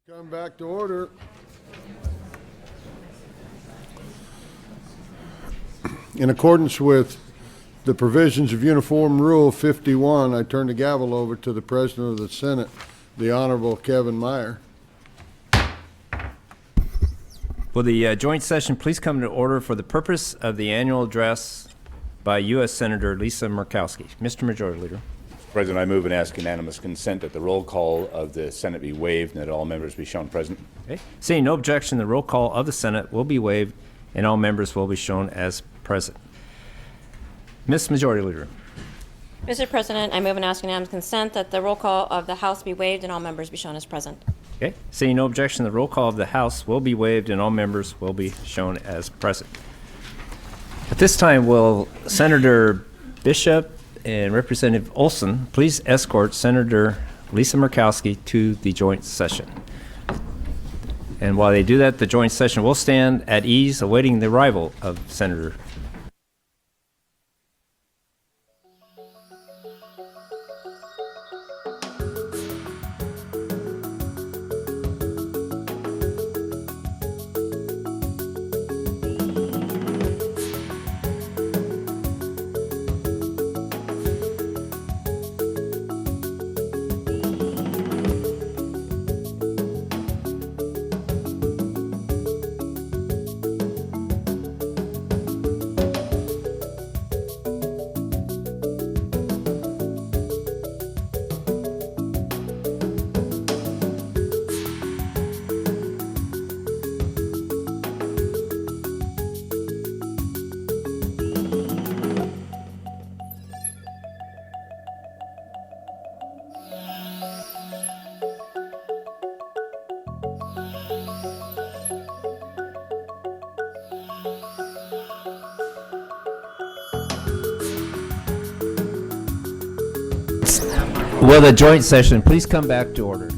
Come back to order. In accordance with the provisions of Uniform Rule 51, I turn the gavel over to the President of the Senate, the Honorable Kevin Meyer. Will the joint session please come to order for the purpose of the annual address by U.S. Senator Lisa Murkowski. Mr. Majority Leader. President, I move and ask unanimous consent that the roll call of the Senate be waived and that all members be shown present. Okay. Seeing no objection, the roll call of the Senate will be waived and all members will be shown as present. Ms. Majority Leader. Mr. President, I move and ask unanimous consent that the roll call of the House be waived and all members be shown as present. Okay. Seeing no objection, the roll call of the House will be waived and all members will be shown as present. At this time, will Senator Bishop and Representative Olson please escort Senator Lisa Murkowski to the joint session. And while they do that, the joint session will stand at ease awaiting the arrival of Senator. Will the joint session please come back to order? The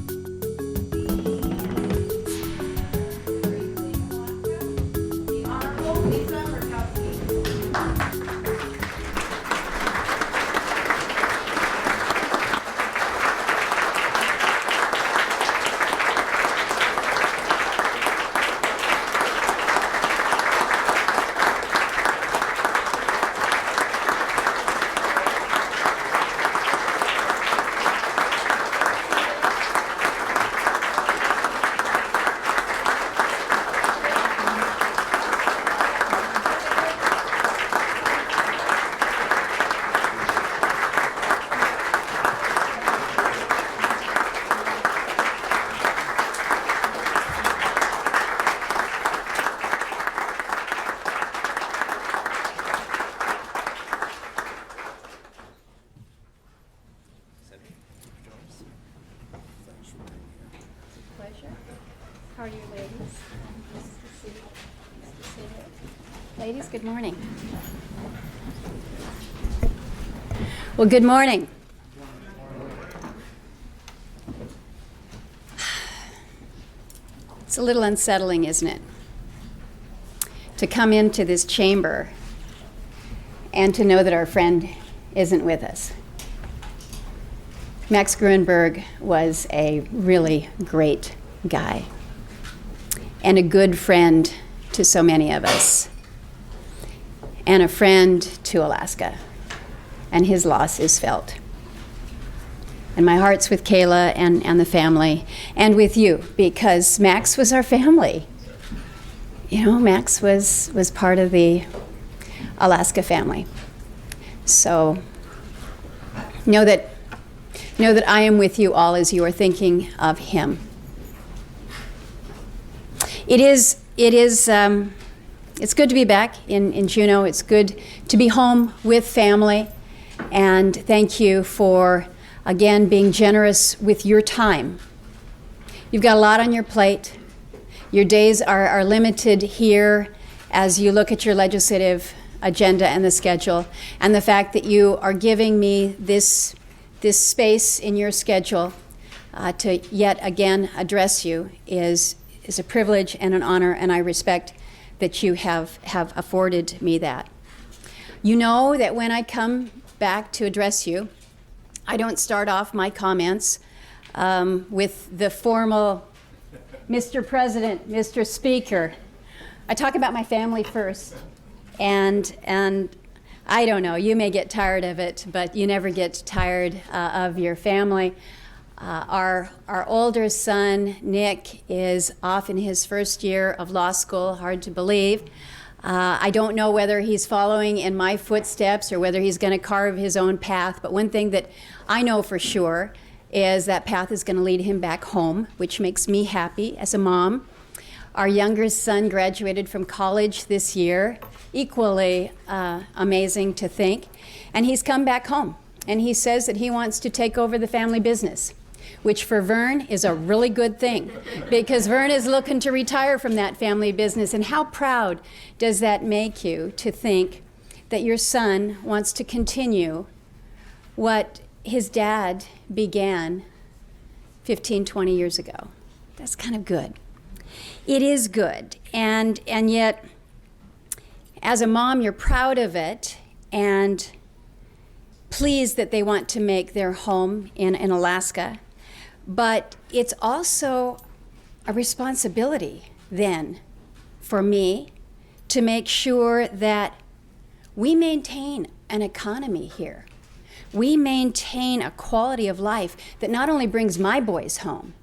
Honorable Lisa Murkowski. Pleasure. How are you, ladies? Nice to see you. Nice to see you. Ladies, good morning. Well, good morning. It's a little unsettling, isn't it? To come into this chamber and to know that our friend isn't with us. Max Gruenberg was a really great guy and a good friend to so many of us and a friend to Alaska, and his loss is felt. And my heart's with Kayla and the family and with you, because Max was our family. You know, Max was part of the Alaska family. So know that I am with you all as you are thinking of him. It's good to be back in Juneau. It's good to be home with family. And thank you for, again, being generous with your time. You've got a lot on your plate. Your days are limited here as you look at your legislative agenda and the schedule. And the fact that you are giving me this space in your schedule to yet again address you is a privilege and an honor, and I respect that you have afforded me that. You know that when I come back to address you, I don't start off my comments with the formal Mr. President, Mr. Speaker, I talk about my family first, and I don't know, you may get tired of it, but you never get tired of your family. Our older son, Nick, is off in his first year of law school, hard to believe. I don't know whether he's following in my footsteps or whether he's going to carve his own path, but one thing that I know for sure is that path is going to lead him back home, which makes me happy as a mom. Our younger son graduated from college this year, equally amazing to think, and he's come back home, and he says that he wants to take over the family business, which for Vern is a really good thing, because Vern is looking to retire from that family business. And how proud does that make you to think that your son wants to continue what his dad began 15, 20 years ago? That's kind of good. It is good, and yet, as a mom, you're proud of it and pleased that they want to make their home in Alaska. But it's also a responsibility then for me to make sure that we maintain an economy here. We maintain a quality of life that not only brings my boys home,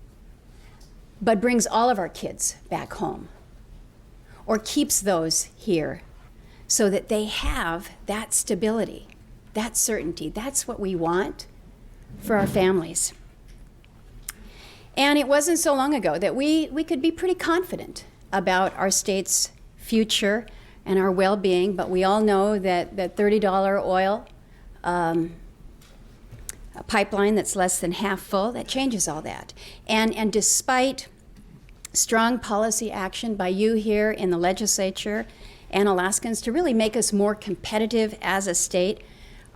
but brings all of our kids back home, or keeps those here so that they have that stability, that certainty. That's what we want for our families. And it wasn't so long ago that we could be pretty confident about our state's future and our well-being, but we all know that $30 oil a pipeline that's less than half full, that changes all that. And despite strong policy action by you here in the legislature and Alaskans to really make us more competitive as a state,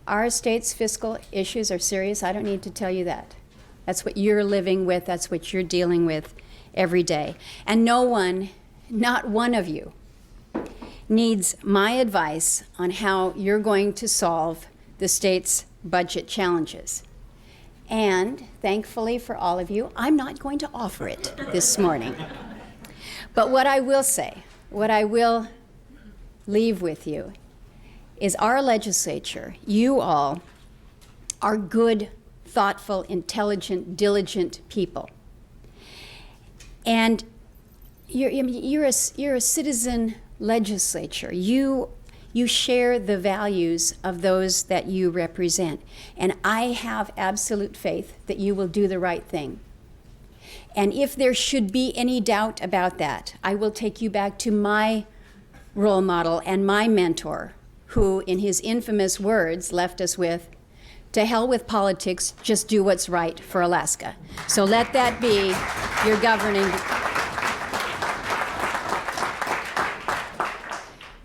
our state's fiscal issues are serious. I don't need to tell you that. That's what you're living with. That's what you're dealing with every day. And no one, not one of you, needs my advice on how you're going to solve the state's budget challenges. And thankfully for all of you, I'm not going to offer it this morning. But what I will say, what I will leave with you, is our legislature, you all, are good, thoughtful, intelligent, diligent people. And you're a citizen legislature. You share the values of those that you represent. And I have absolute faith that you will do the right thing. And if there should be any doubt about that, I will take you back to my role model and my mentor, who, in his infamous words, left us with, "To hell with politics, just do what's right for Alaska." So let that be your governing.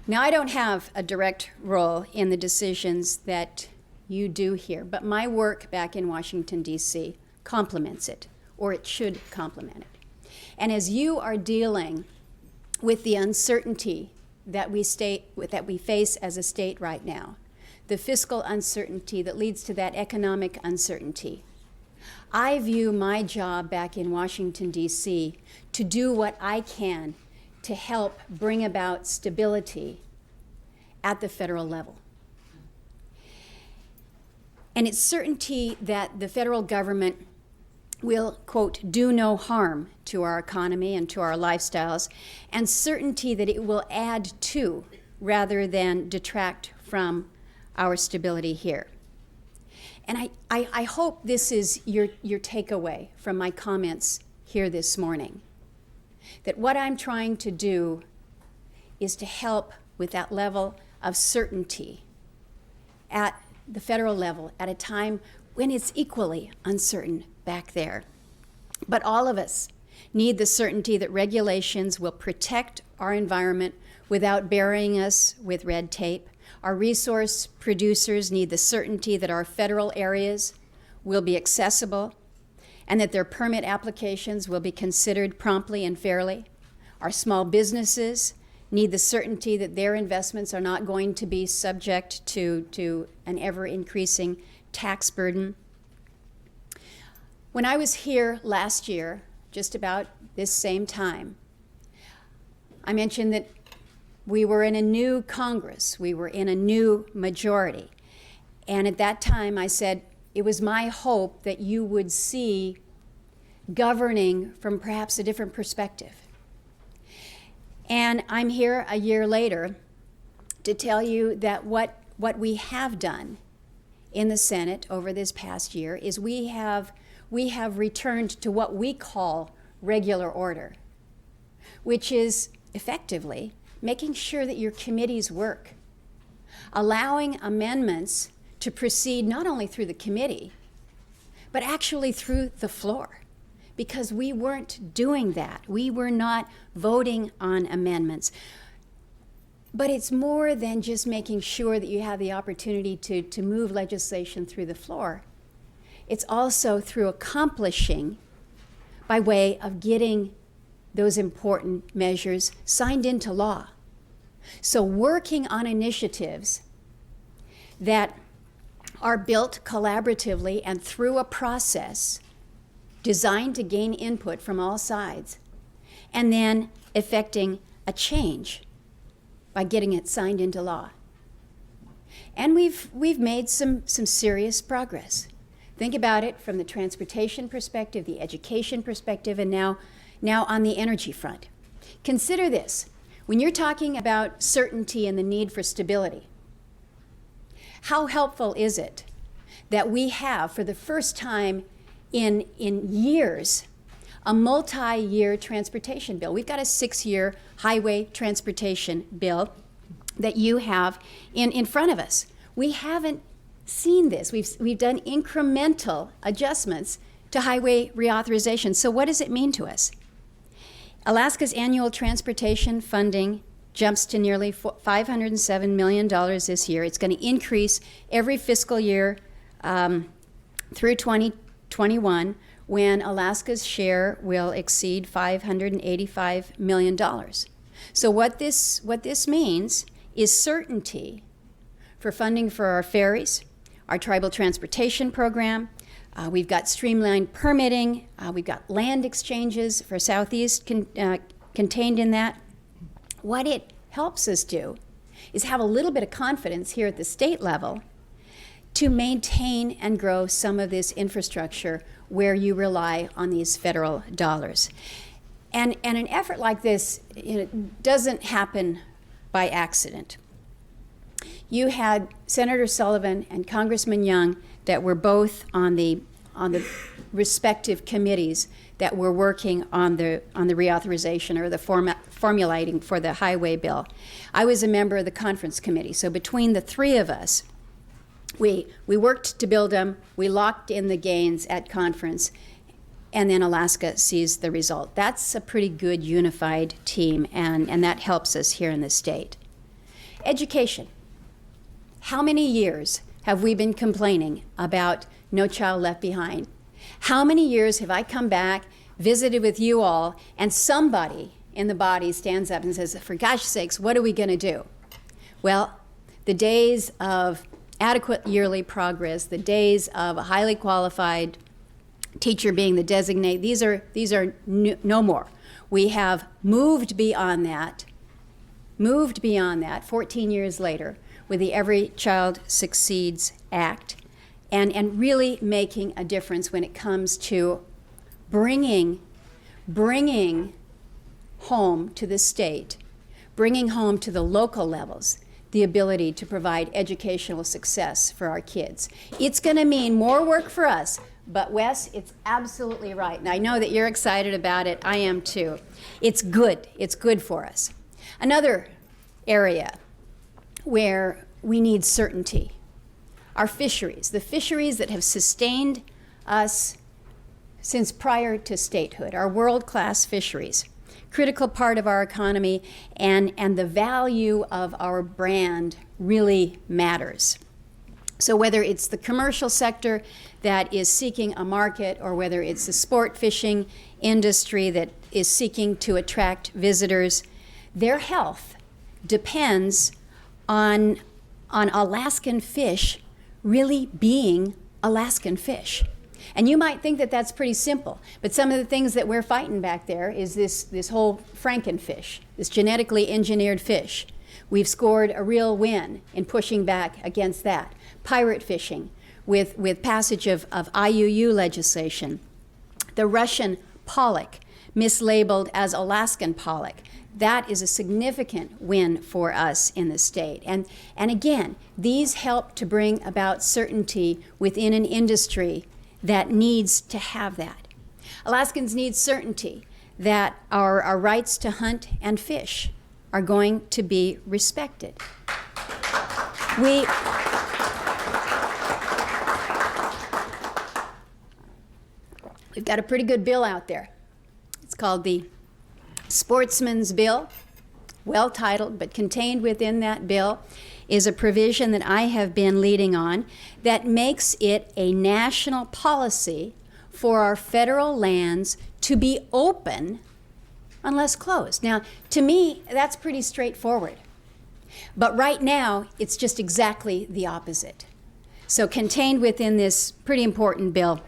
Now, I don't have a direct role in the decisions that you do here, but my work back in Washington, D.C. complements it, or it should complement it. And as you are dealing with the uncertainty that we face as a state right now, the fiscal uncertainty that leads to that economic uncertainty, I view my job back in Washington, D.C. to do what I can to help bring about stability at the federal level. And it's certainty that the federal government will, quote, do no harm to our economy and to our lifestyles, and certainty that it will add to rather than detract from our stability here. And I hope this is your takeaway from my comments here this morning, that what I'm trying to do is to help with that level of certainty at the federal level at a time when it's equally uncertain back there. But all of us need the certainty that regulations will protect our environment without burying us with red tape. Our resource producers need the certainty that our federal areas will be accessible and that their permit applications will be considered promptly and fairly. Our small businesses need the certainty that their investments are not going to be subject to an ever-increasing tax burden. When I was here last year, just about this same time, I mentioned that we were in a new Congress, we were in a new majority. And at that time I said, it was my hope that you would see governing from perhaps a different perspective. And I'm here a year later to tell you that what we have done in the Senate over this past year is we have returned to what we call regular order, which is effectively making sure that your committees work, allowing amendments to proceed not only through the committee, but actually through the floor. Because we weren't doing that. We were not voting on amendments. But it's more than just making sure that you have the opportunity to move legislation through the floor. It's also through accomplishing by way of getting those important measures signed into law. So working on initiatives that are built collaboratively and through a process designed to gain input from all sides, and then effecting a change by getting it signed into law. And we've made some serious progress. Think about it from the transportation perspective, the education perspective, and now on the energy front. Consider this. When you're talking about certainty and the need for stability, how helpful is it that we have, for the first time in years, a multi-year transportation bill? We've got a 6-year highway transportation bill that you have in front of us. We haven't seen this. We've done incremental adjustments to highway reauthorization. So what does it mean to us? Alaska's annual transportation funding jumps to nearly $507 million this year. It's going to increase every fiscal year through 2021, when Alaska's share will exceed $585 million. So what this means is certainty for funding for our ferries, our tribal transportation program. We've got streamlined permitting. We've got land exchanges for Southeast contained in that. What it helps us do is have a little bit of confidence here at the state level to maintain and grow some of this infrastructure where you rely on these federal dollars. And an effort like this, doesn't happen by accident. You had Senator Sullivan and Congressman Young that were both on the respective committees that were working on the reauthorization or the formulating for the highway bill. I was a member of the conference committee, so between the three of us, we worked to build them, we locked in the gains at conference, and then Alaska sees the result. That's a pretty good unified team, and that helps us here in the state. Education. How many years have we been complaining about No Child Left Behind? How many years have I come back, visited with you all, and somebody in the body stands up and says, for gosh sakes, what are we going to do? Well, the days of adequate yearly progress, the days of a highly qualified teacher being the designate, these are no more. We have moved beyond that 14 years later with the Every Child Succeeds Act, and really making a difference when it comes to bringing home to the state, bringing home to the local levels, the ability to provide educational success for our kids. It's going to mean more work for us, but Wes, it's absolutely right. And I know that you're excited about it. I am too. It's good. It's good for us. Another area where we need certainty are fisheries. The fisheries that have sustained us since prior to statehood, our world-class fisheries. Critical part of our economy, and the value of our brand really matters. So whether it's the commercial sector that is seeking a market, or whether it's the sport fishing industry that is seeking to attract visitors, their health depends on Alaskan fish really being Alaskan fish. And you might think that that's pretty simple, but some of the things that we're fighting back there is this whole frankenfish, this genetically engineered fish. We've scored a real win in pushing back against that. Pirate fishing with passage of IUU legislation. The Russian pollock, mislabeled as Alaskan pollock. That is a significant win for us in the state. And again, these help to bring about certainty within an industry that needs to have that. Alaskans need certainty that our rights to hunt and fish are going to be respected. We've got a pretty good bill out there. It's called the Sportsman's Bill, well titled, but contained within that bill is a provision that I have been leading on that makes it a national policy for our federal lands to be open unless closed. Now, to me, that's pretty straightforward. But right now, it's just exactly the opposite. So contained within this pretty important bill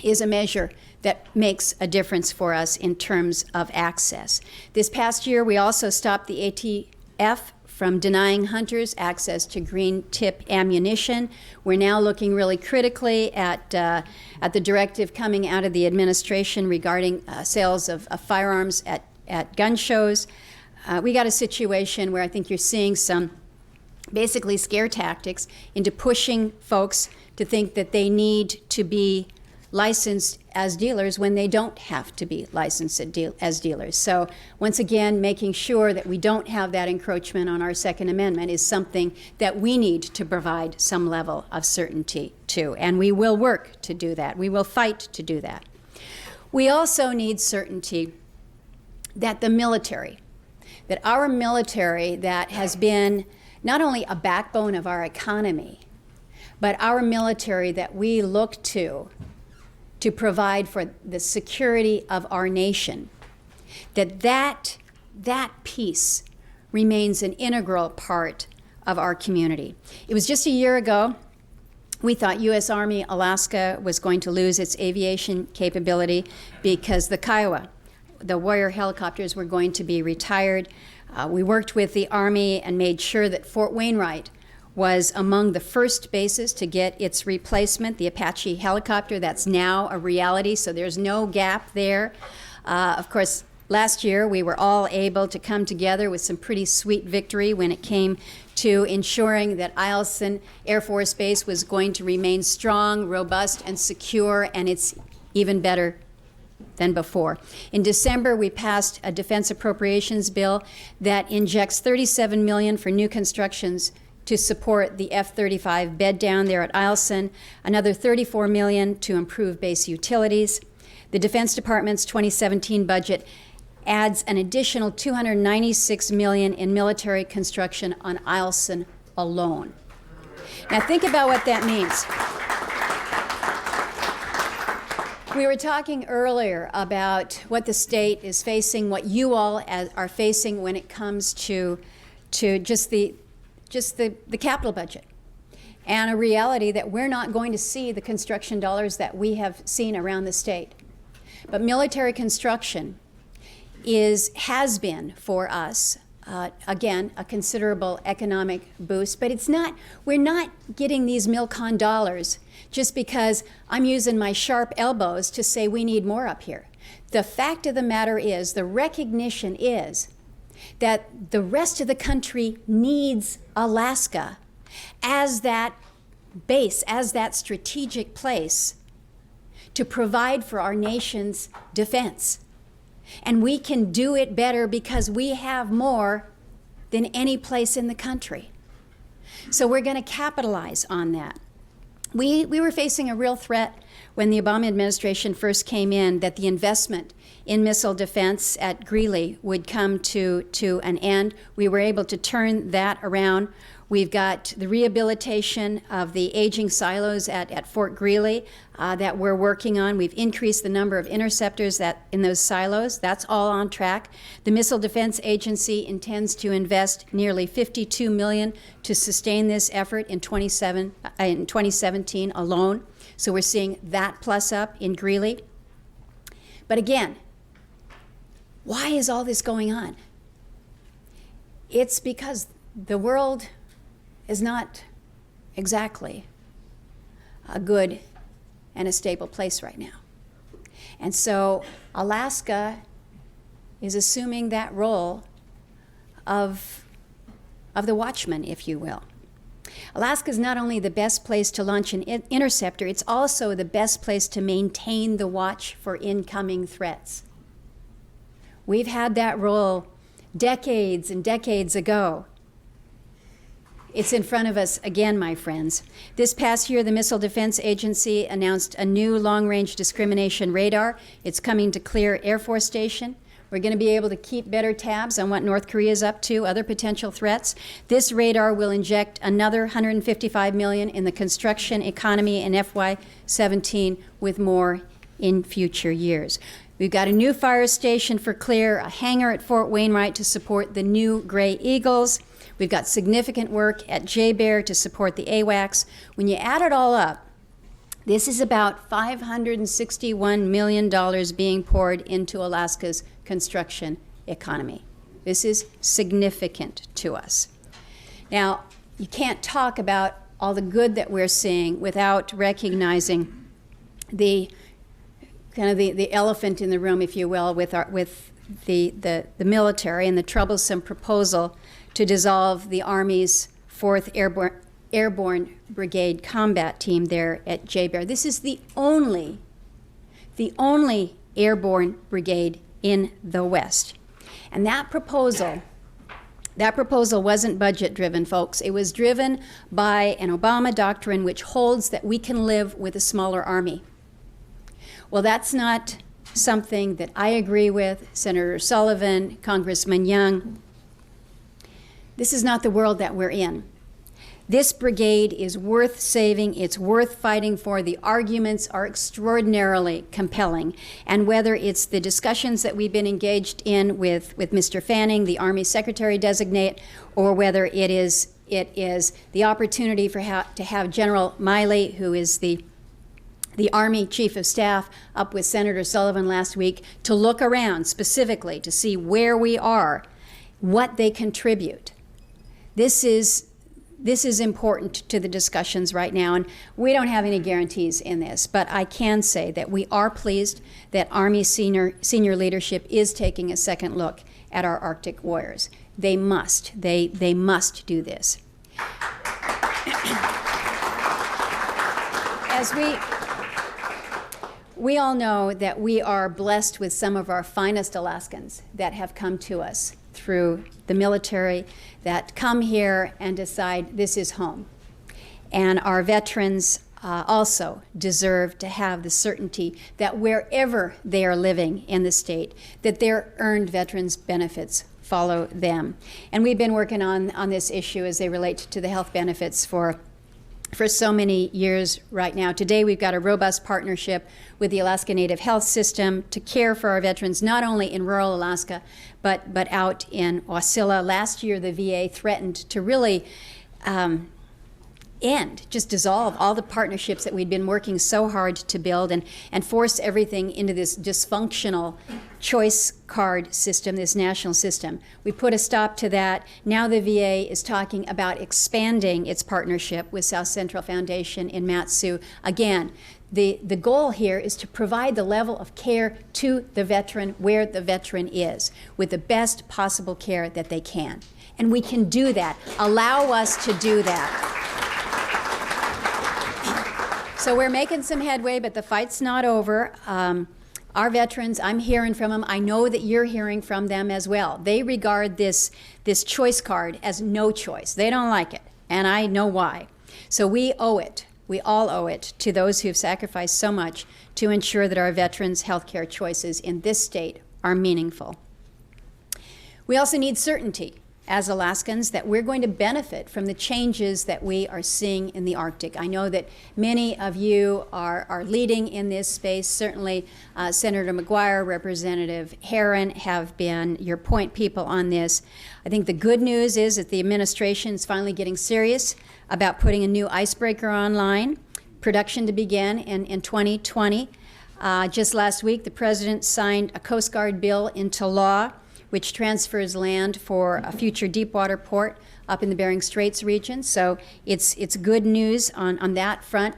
is a measure that makes a difference for us in terms of access. This past year, we also stopped the ATF from denying hunters access to green tip ammunition. We're now looking really critically at the directive coming out of the administration regarding sales of firearms at gun shows. We got a situation where I think you're seeing some basically scare tactics into pushing folks to think that they need to be licensed as dealers when they don't have to be licensed as dealers. So once again, making sure that we don't have that encroachment on our Second Amendment is something that we need to provide some level of certainty to, and we will work to do that. We will fight to do that. We also need certainty that the military, that our military that has been not only a backbone of our economy, but our military that we look to provide for the security of our nation, that piece remains an integral part of our community. It was just a year ago we thought U.S. Army Alaska was going to lose its aviation capability because the Kiowa, the Warrior helicopters, were going to be retired. We worked with the Army and made sure that Fort Wainwright was among the first bases to get its replacement, the Apache helicopter. That's now a reality, so there's no gap there. Of course, last year we were all able to come together with some pretty sweet victory when it came to ensuring that Eielson Air Force Base was going to remain strong, robust, and secure, and it's even better than before. In December, we passed a defense appropriations bill that injects $37 million for new constructions to support the F-35 bed down there at Eielson, another $34 million to improve base utilities. The Defense Department's 2017 budget adds an additional $296 million in military construction on Eielson alone. Now think about what that means. We were talking earlier about what the state is facing, what you all are facing when it comes to just the capital budget, and a reality that we're not going to see the construction dollars that we have seen around the state. But military construction has been for us, again, a considerable economic boost, but we're not getting these MilCon dollars just because I'm using my sharp elbows to say we need more up here. The fact of the matter is, the recognition is that the rest of the country needs Alaska as that base, as that strategic place to provide for our nation's defense. And we can do it better because we have more than any place in the country. So we're going to capitalize on that. We were facing a real threat when the Obama administration first came in, that the investment in missile defense at Greeley would come to an end. We were able to turn that around. We've got the rehabilitation of the aging silos at Fort Greeley that we're working on. We've increased the number of interceptors in those silos. That's all on track. The Missile Defense Agency intends to invest nearly $52 million to sustain this effort in 2017 alone. So we're seeing that plus up in Greeley. But again, why is all this going on? It's because the world is not exactly a good and a stable place right now. And so Alaska is assuming that role of the watchman, if you will. Alaska is not only the best place to launch an interceptor, it's also the best place to maintain the watch for incoming threats. We've had that role decades and decades ago. It's in front of us again, my friends. This past year, the Missile Defense Agency announced a new long-range discrimination radar. It's coming to Clear Air Force Station. We're going to be able to keep better tabs on what North Korea is up to, other potential threats. This radar will inject another $155 million in the construction economy in FY17, with more in future years. We've got a new fire station for Clear, a hangar at Fort Wainwright to support the new Gray Eagles. We've got significant work at JBER to support the AWACS. When you add it all up, this is about $561 million being poured into Alaska's construction economy. This is significant to us. Now, you can't talk about all the good that we're seeing without recognizing the the elephant in the room, if you will, with the military and the troublesome proposal to dissolve the Army's 4th Airborne Brigade combat team there at JBER. This is the only airborne brigade in the West. And that proposal wasn't budget driven, folks. It was driven by an Obama doctrine which holds that we can live with a smaller army. Well, that's not something that I agree with. Senator Sullivan, Congressman Young. This is not the world that we're in. This brigade is worth saving. It's worth fighting for. The arguments are extraordinarily compelling. And whether it's the discussions that we've been engaged in with Mr. Fanning, the Army Secretary Designate, or whether it is the opportunity to have General Miley, who is the Army Chief of Staff, up with Senator Sullivan last week to look around specifically to see where we are, what they contribute. This is important to the discussions right now, and we don't have any guarantees in this, but I can say that we are pleased that Army senior leadership is taking a second look at our Arctic warriors. They must do this. As we all know that we are blessed with some of our finest Alaskans that have come to us through the military, that come here and decide this is home. And our veterans also deserve to have the certainty that wherever they are living in the state, that their earned veterans benefits follow them. And we've been working on this issue as they relate to the health benefits for so many years right now. Today we've got a robust partnership with the Alaska Native Health System to care for our veterans, not only in rural Alaska, but out in Wasilla. Last year the VA threatened to really dissolve all the partnerships that we'd been working so hard to build and force everything into this dysfunctional choice card system, this national system. We put a stop to that. Now the VA is talking about expanding its partnership with South Central Foundation in Mat-Su. Again, the goal here is to provide the level of care to the veteran where the veteran is, with the best possible care that they can. And we can do that. Allow us to do that. So we're making some headway, but the fight's not over. Our veterans, I'm hearing from them. I know that you're hearing from them as well. They regard this choice card as no choice. They don't like it, and I know why. So we owe it We all owe it to those who have sacrificed so much to ensure that our veterans' health care choices in this state are meaningful. We also need certainty as Alaskans that we're going to benefit from the changes that we are seeing in the Arctic. I know that many of you are leading in this space. Certainly, Senator McGuire, Representative Herron have been your point people on this. I think the good news is that the administration is finally getting serious about putting a new icebreaker online, production to begin in 2020. Just last week, the President signed a Coast Guard bill into law which transfers land for a future deepwater port up in the Bering Straits region. So it's good news on that front.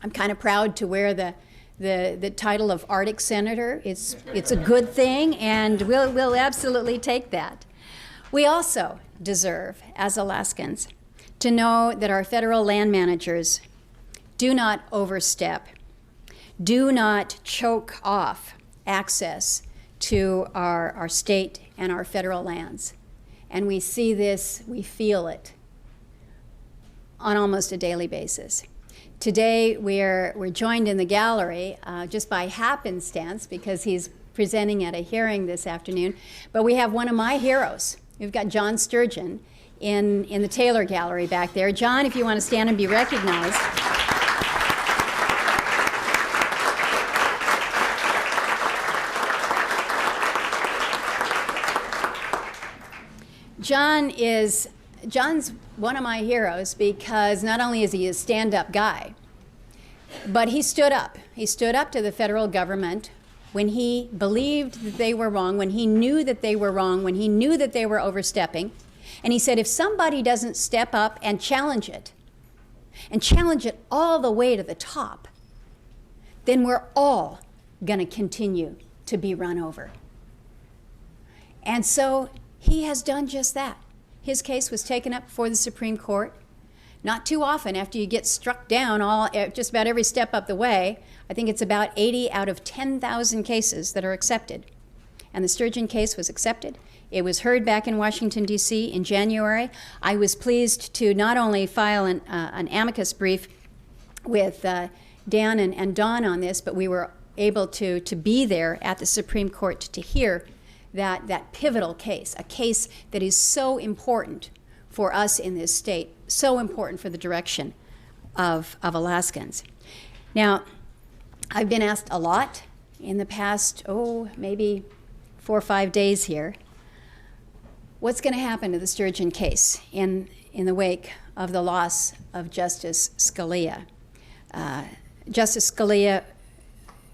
I'm kind of proud to wear the title of Arctic Senator. It's a good thing, and we'll absolutely take that. We also deserve, as Alaskans, to know that our federal land managers do not overstep, do not choke off access to our state and our federal lands. And we see this, we feel it on almost a daily basis. Today we're joined in the gallery just by happenstance because he's presenting at a hearing this afternoon, but we have one of my heroes. We've got John Sturgeon in the Taylor Gallery back there. John, if you want to stand and be recognized. John's one of my heroes because not only is he a stand-up guy, but he stood up. He stood up to the federal government when he believed that they were wrong, when he knew that they were wrong, when he knew that they were overstepping. And he said, if somebody doesn't step up and challenge it all the way to the top, then we're all going to continue to be run over. And so he has done just that. His case was taken up before the Supreme Court. Not too often after you get struck down just about every step up the way. I think it's about 80 out of 10,000 cases that are accepted. And the Sturgeon case was accepted. It was heard back in Washington, D.C. in January. I was pleased to not only file an amicus brief with Dan and Dawn on this, but we were able to be there at the Supreme Court to hear that pivotal case, a case that is so important for us in this state, so important for the direction of Alaskans. Now, I've been asked a lot in the past, maybe 4 or 5 days here, what's going to happen to the Sturgeon case in the wake of the loss of Justice Scalia. Justice Scalia,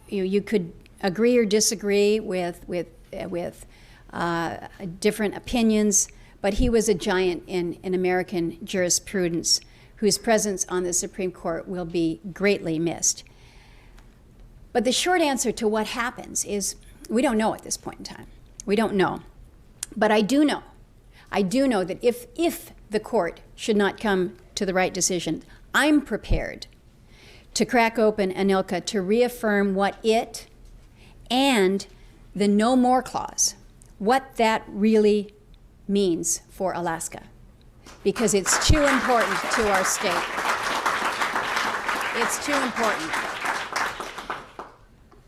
you could agree or disagree with different opinions, but he was a giant in American jurisprudence whose presence on the Supreme Court will be greatly missed. But the short answer to what happens is we don't know at this point in time. We don't know. But I do know that if the court should not come to the right decision, I'm prepared to crack open ANILCA to reaffirm what it and the no more clause, what that really means for Alaska, because it's too important to our state. It's too important.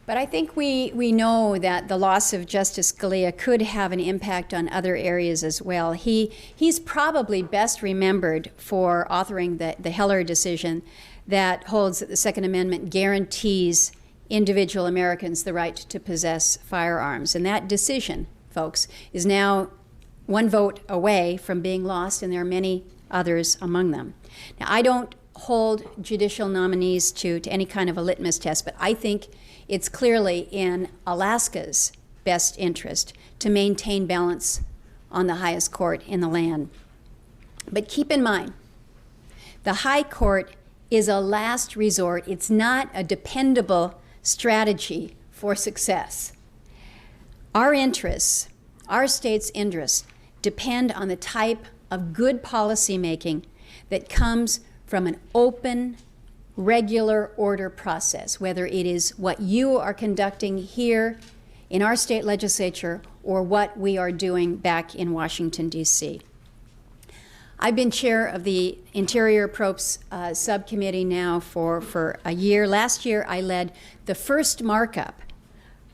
But I think we know that the loss of Justice Scalia could have an impact on other areas as well. He's probably best remembered for authoring the Heller decision that holds that the Second Amendment guarantees individual Americans the right to possess firearms. And that decision, folks, is now one vote away from being lost, and there are many others among them. Now, I don't hold judicial nominees to any kind of a litmus test, but I think it's clearly in Alaska's best interest to maintain balance on the highest court in the land. But keep in mind, the high court is a last resort. It's not a dependable strategy for success. Our interests, our state's interests, depend on the type of good policy making that comes from an open, regular order process, whether it is what you are conducting here in our state legislature or what we are doing back in Washington, D.C. I've been chair of the Interior Approps subcommittee now for a year. Last year, I led the first markup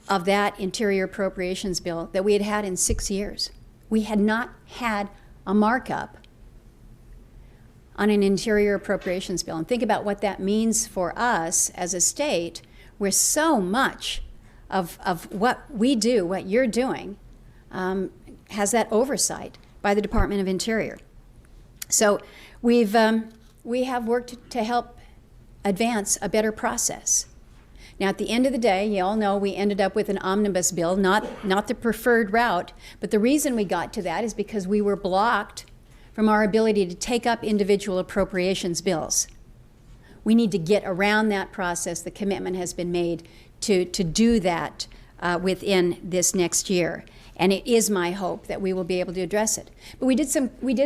of that Interior Appropriations bill that we had had in 6 years. We had not had a markup on an Interior Appropriations bill. And think about what that means for us as a state, where so much of what we do, what you're doing, has that oversight by the Department of Interior. So we have worked to help advance a better process. Now, at the end of the day, you all know we ended up with an omnibus bill, not the preferred route, but the reason we got to that is because we were blocked from our ability to take up individual appropriations bills. We need to get around that process. The commitment has been made to do that within this next year. And it is my hope that we will be able to address it. But we did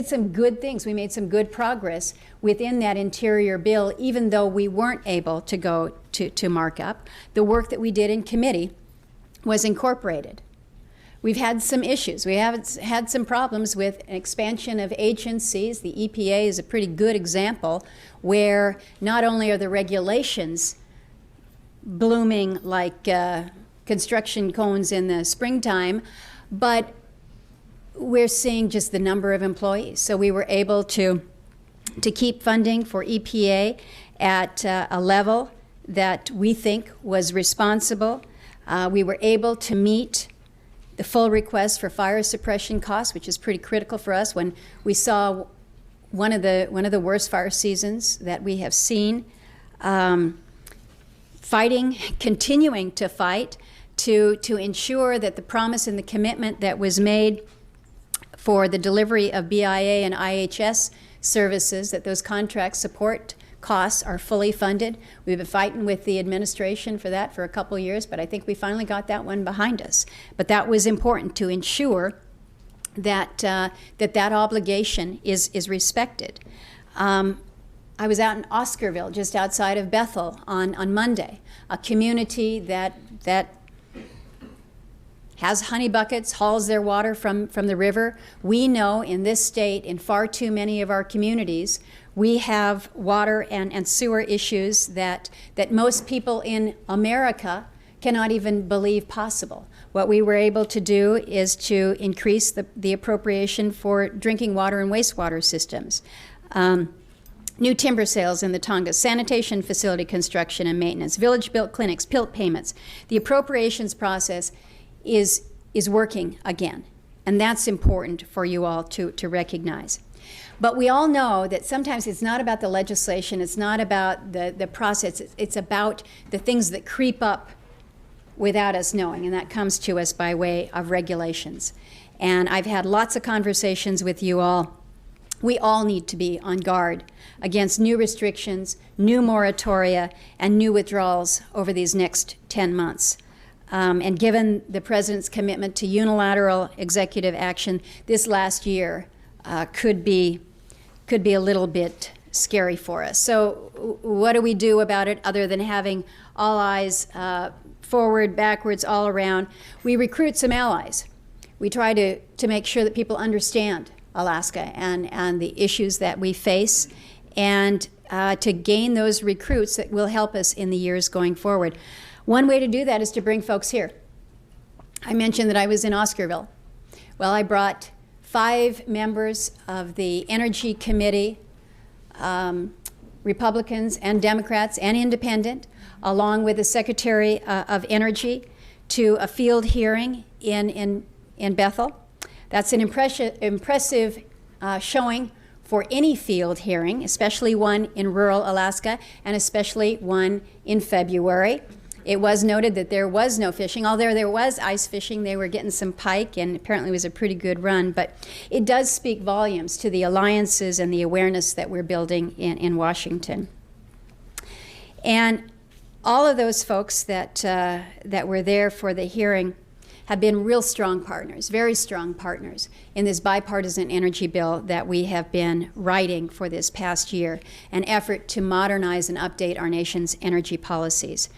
some good things. We made some good progress within that Interior bill, even though we weren't able to go to markup. The work that we did in committee was incorporated. We've had some issues. We have had some problems with an expansion of agencies. The EPA is a pretty good example where not only are the regulations blooming like construction cones in the springtime, but we're seeing just the number of employees. So we were able to keep funding for EPA at a level that we think was responsible. We were able to meet the full request for fire suppression costs, which is pretty critical for us when we saw one of the worst fire seasons that we have seen. Continuing to fight to ensure that the promise and the commitment that was made for the delivery of BIA and IHS services, that those contract support costs are fully funded. We've been fighting with the administration for that for a couple of years, but I think we finally got that one behind us. But that was important to ensure that that obligation is respected. I was out in Oscarville, just outside of Bethel, on Monday, a community that has honey buckets, hauls their water from the river. We know in this state, in far too many of our communities, we have water and sewer issues that most people in America cannot even believe possible. What we were able to do is to increase the appropriation for drinking water and wastewater systems. New timber sales in the Tongass, sanitation facility construction and maintenance, village-built clinics, PILT payments. The appropriations process is working again, and that's important for you all to recognize. But we all know that sometimes it's not about the legislation, it's not about the process, it's about the things that creep up without us knowing, and that comes to us by way of regulations. And I've had lots of conversations with you all. We all need to be on guard against new restrictions, new moratoria, and new withdrawals over these next 10 months. And given the President's commitment to unilateral executive action, this last year could be a little bit scary for us. So what do we do about it other than having all eyes forward, backwards, all around? We recruit some allies. We try to make sure that people understand Alaska and the issues that we face, and to gain those recruits that will help us in the years going forward. One way to do that is to bring folks here. I mentioned that I was in Oscarville. Well, I brought 5 members of the Energy Committee, Republicans and Democrats and Independent, along with the Secretary of Energy, to a field hearing in Bethel. That's an impressive showing for any field hearing, especially one in rural Alaska, and especially one in February. It was noted that there was no fishing, although there was ice fishing. They were getting some pike, and apparently it was a pretty good run. But it does speak volumes to the alliances and the awareness that we're building in Washington. And all of those folks that were there for the hearing have been real strong partners, very strong partners in this bipartisan energy bill that we have been writing for this past year, an effort to modernize and update our nation's energy policies.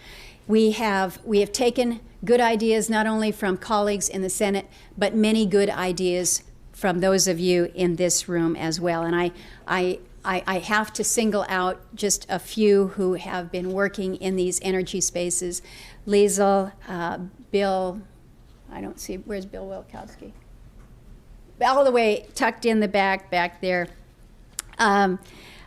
We have taken good ideas not only from colleagues in the Senate, but many good ideas from those of you in this room as well. And I have to single out just a few who have been working in these energy spaces. Liesl, Bill, I don't see, where's Bill Murkowski? All the way tucked in the back there.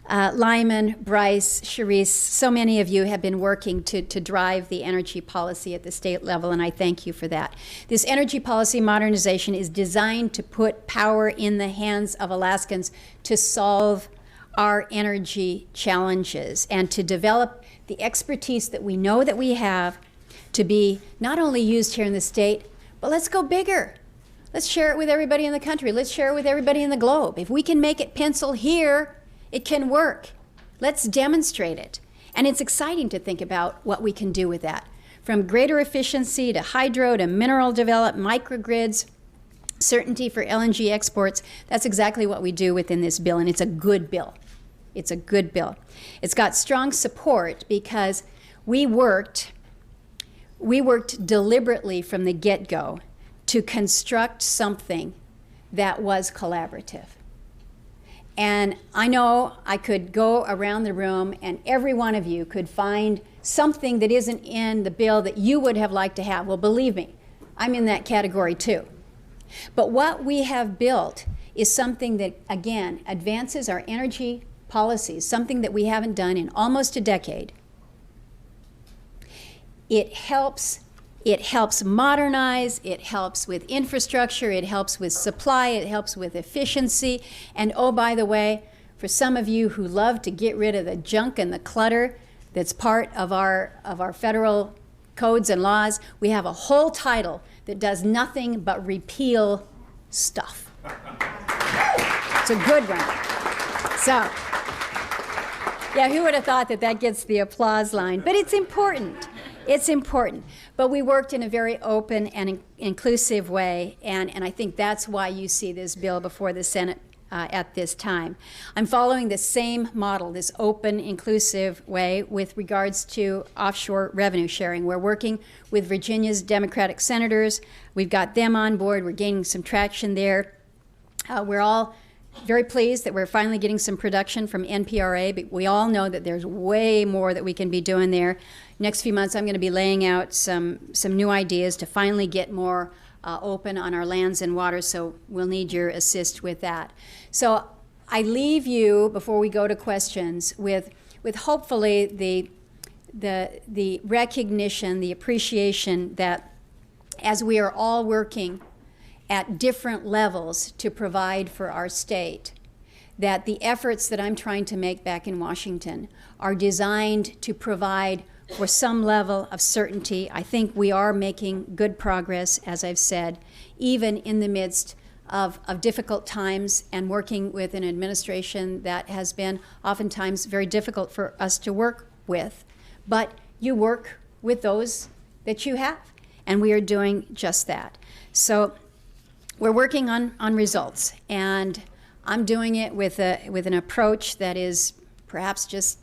Lyman, Bryce, Cherise, so many of you have been working to drive the energy policy at the state level, and I thank you for that. This energy policy modernization is designed to put power in the hands of Alaskans to solve our energy challenges and to develop the expertise that we know that we have to be not only used here in the state, but let's go bigger. Let's share it with everybody in the country. Let's share it with everybody in the globe. If we can make it pencil here, it can work. Let's demonstrate it. And it's exciting to think about what we can do with that. From greater efficiency to hydro to mineral development, microgrids, certainty for LNG exports, that's exactly what we do within this bill, and it's a good bill. It's a good bill. It's got strong support because we worked deliberately from the get-go to construct something that was collaborative. And I know I could go around the room and every one of you could find something that isn't in the bill that you would have liked to have. Well, believe me, I'm in that category too. But what we have built is something that, again, advances our energy policies, something that we haven't done in almost a decade. It helps modernize, it helps with infrastructure, it helps with supply, it helps with efficiency. And oh, by the way, for some of you who love to get rid of the junk and the clutter that's part of our federal codes and laws, we have a whole title that does nothing but repeal stuff. It's a good one. So, yeah, who would have thought that that gets the applause line? But it's important. It's important. But we worked in a very open and inclusive way, and I think that's why you see this bill before the Senate at this time. I'm following the same model, this open, inclusive way with regards to offshore revenue sharing. We're working with Virginia's Democratic senators. We've got them on board. We're gaining some traction there. We're all very pleased that we're finally getting some production from NPRA, but we all know that there's way more that we can be doing there. Next few months, I'm going to be laying out some new ideas to finally get more open on our lands and waters, so we'll need your assist with that. So I leave you, before we go to questions, with hopefully the recognition, the appreciation that as we are all working at different levels to provide for our state, that the efforts that I'm trying to make back in Washington are designed to provide for some level of certainty. I think we are making good progress, as I've said, even in the midst of difficult times and working with an administration that has been oftentimes very difficult for us to work with. But you work with those that you have, and we are doing just that. So we're working on results, and I'm doing it with an approach that is perhaps just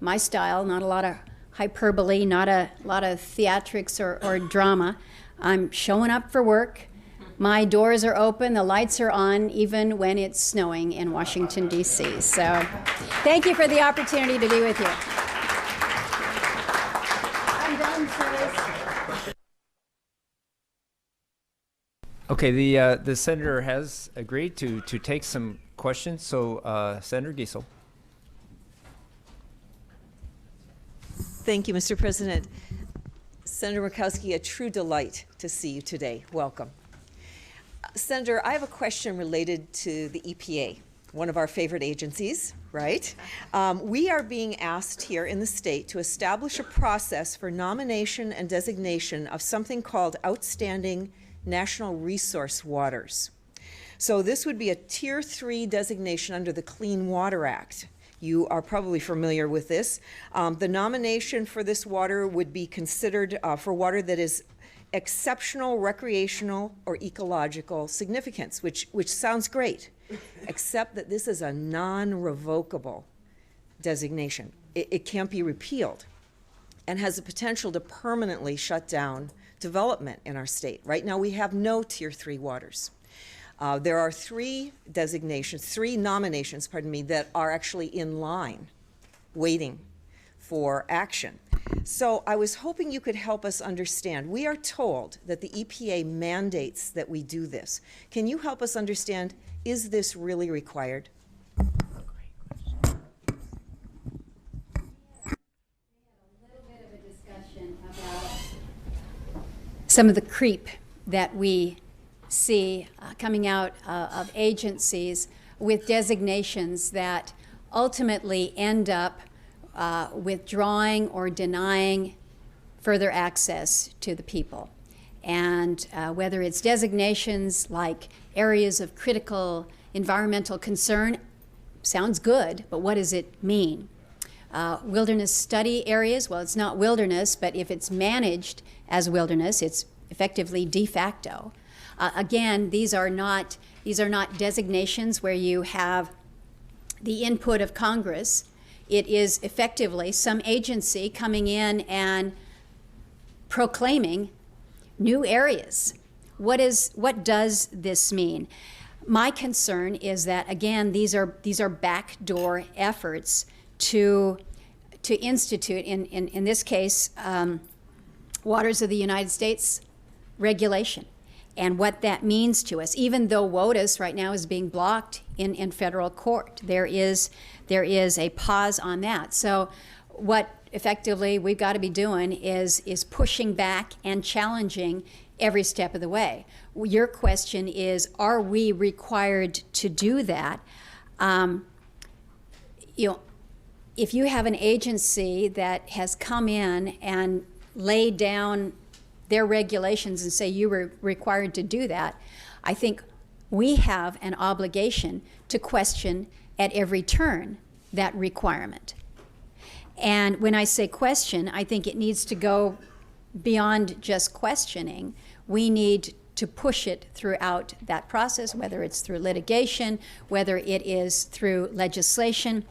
my style, not a lot of hyperbole, not a lot of theatrics or drama. I'm showing up for work. My doors are open, the lights are on, even when it's snowing in Washington, D.C. So thank you for the opportunity to be with you. I'm done, sirs. Okay, the senator has agreed to take some questions. So, Senator Giesel. Thank you, Mr. President. Senator Murkowski, a true delight to see you today. Welcome. Senator, I have a question related to the EPA, one of our favorite agencies, right? We are being asked here in the state to establish a process for nomination and designation of something called Outstanding National Resource Waters. So this would be a Tier 3 designation under the Clean Water Act. You are probably familiar with this. The nomination for this water would be considered for water that is exceptional recreational or ecological significance, which sounds great, except that this is a non-revocable designation. It can't be repealed and has the potential to permanently shut down development in our state. Right now we have no Tier 3 waters. There are three nominations, pardon me, that are actually in line, waiting for action. So I was hoping you could help us understand. We are told that the EPA mandates that we do this. Can you help us understand, is this really required? Some of the creep that we see coming out of agencies with designations that ultimately end up withdrawing or denying further access to the people. And whether it's designations like areas of critical environmental concern, sounds good, but what does it mean? Wilderness study areas, well, it's not wilderness, but if it's managed as wilderness, it's effectively de facto. Again, these are not designations where you have the input of Congress. It is effectively some agency coming in and proclaiming new areas. What does this mean? My concern is that, again, these are backdoor efforts to institute, in this case, Waters of the United States regulation, and what that means to us. Even though WOTUS right now is being blocked in federal court, there is a pause on that. So what effectively we've got to be doing is pushing back and challenging every step of the way. Your question is, are we required to do that? If you have an agency that has come in and laid down their regulations and say you were required to do that, I think we have an obligation to question at every turn that requirement. And when I say question, I think it needs to go beyond just questioning. We need to push it throughout that process, whether it's through litigation, whether it is through legislation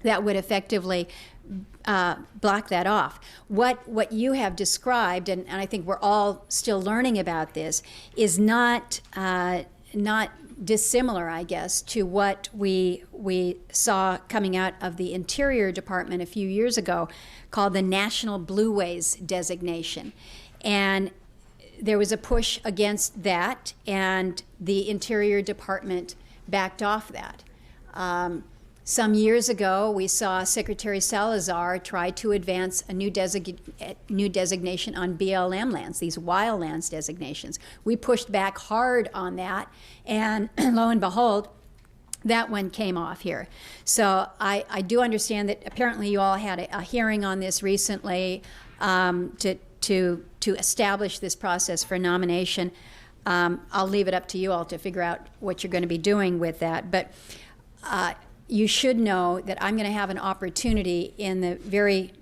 that would effectively block that off. What you have described, and I think we're all still learning about this, is not dissimilar, I guess, to what we saw coming out of the Interior Department a few years ago, called the National Blueways designation. And there was a push against that, and the Interior Department backed off that. Some years ago, we saw Secretary Salazar try to advance a new designation on BLM lands, these wild lands designations. We pushed back hard on that, and lo and behold, that one came off here. So I do understand that apparently you all had a hearing on this recently to establish this process for nomination. I'll leave it up to you all to figure out what you're going to be doing with that. But you should know that I'm going to have an opportunity in the very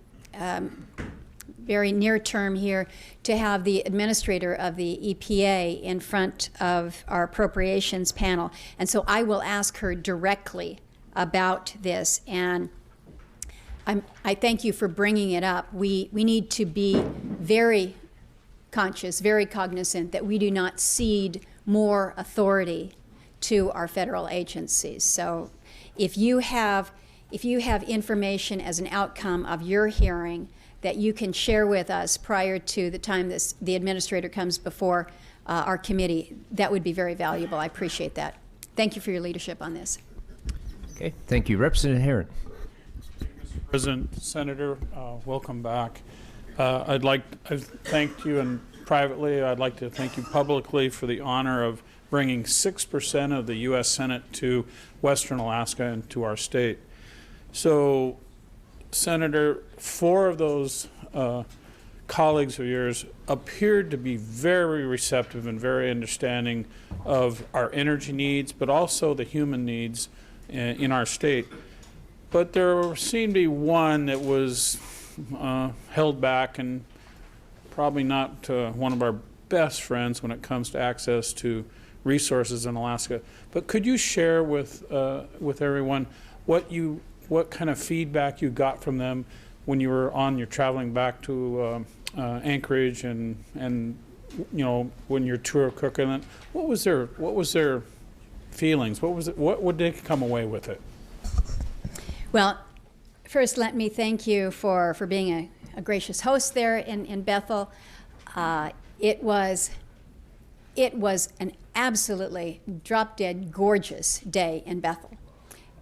near term here to have the administrator of the EPA in front of our appropriations panel. And so I will ask her directly about this. And I thank you for bringing it up. We need to be very conscious, very cognizant that we do not cede more authority to our federal agencies. So if you have information as an outcome of your hearing that you can share with us prior to the time the administrator comes before our committee, that would be very valuable. I appreciate that. Thank you for your leadership on this. Okay, thank you. Representative Herron. Mr. President, Senator, welcome back. I've thanked you, and privately, I'd like to thank you publicly for the honor of bringing 6% of the U.S. Senate to Western Alaska and to our state. So, Senator, 4 of those colleagues of yours appeared to be very receptive and very understanding of our energy needs, but also the human needs in our state. But there seemed to be one that was held back, and probably not one of our best friends when it comes to access to resources in Alaska. But could you share with everyone what kind of feedback you got from them when you were on your traveling back to Anchorage and when your tour of Cook Inlet? What was their feelings? What was it? What would they come away with it? Well, first, let me thank you for being a gracious host there in Bethel. It was an absolutely drop-dead gorgeous day in Bethel.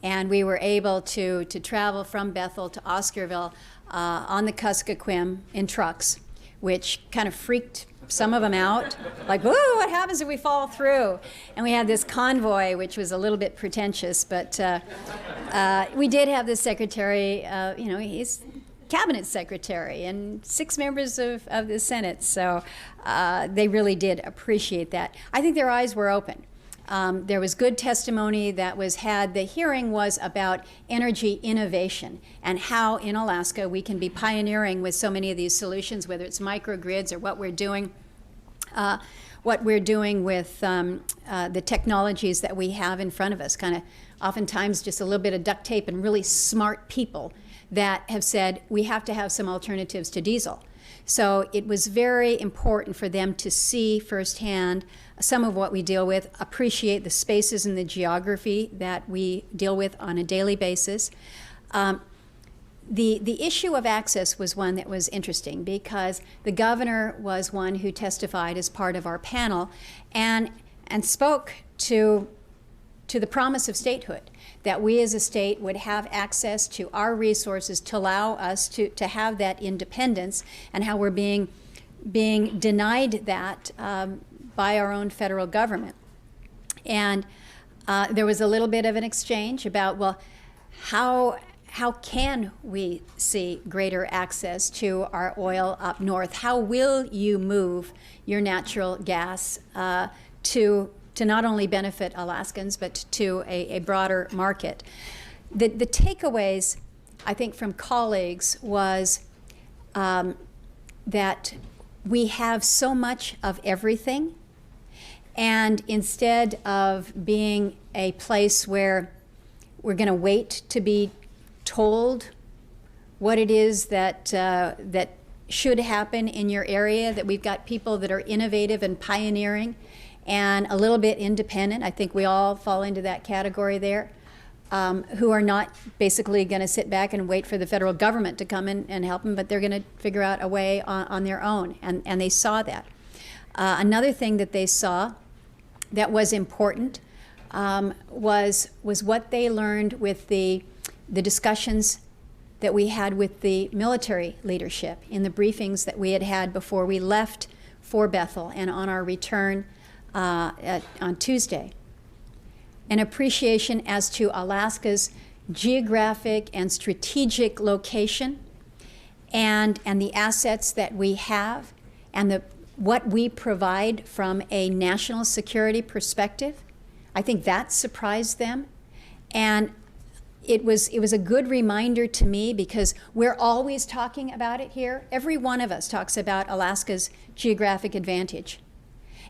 And we were able to travel from Bethel to Oscarville on the Kuskokwim in trucks, which kind of freaked some of them out. Like, whoa, what happens if we fall through? And we had this convoy, which was a little bit pretentious, but we did have the secretary, he's cabinet secretary and 6 members of the Senate. So they really did appreciate that. I think their eyes were open. There was good testimony that was had. The hearing was about energy innovation and how in Alaska we can be pioneering with so many of these solutions, whether it's microgrids or what we're doing with the technologies that we have in front of us, kind of oftentimes just a little bit of duct tape and really smart people that have said we have to have some alternatives to diesel. So it was very important for them to see firsthand some of what we deal with, appreciate the spaces and the geography that we deal with on a daily basis. The issue of access was one that was interesting because the governor was one who testified as part of our panel and spoke to the promise of statehood, that we as a state would have access to our resources to allow us to have that independence, and how we're being denied that by our own federal government. And there was a little bit of an exchange about, well, how can we see greater access to our oil up north? How will you move your natural gas to not only benefit Alaskans, but to a broader market? The takeaways, I think, from colleagues was that we have so much of everything, and instead of being a place where we're going to wait to be told what it is that should happen in your area, that we've got people that are innovative and pioneering and a little bit independent. I think we all fall into that category there, who are not basically going to sit back and wait for the federal government to come in and help them, but they're going to figure out a way on their own, and they saw that. Another thing that they saw that was important was what they learned with the discussions that we had with the military leadership in the briefings that we had before we left for Bethel and on our return on Tuesday. An appreciation as to Alaska's geographic and strategic location, and the assets that we have, and what we provide from a national security perspective. I think that surprised them, and it was a good reminder to me, because we're always talking about it here. Every one of us talks about Alaska's geographic advantage,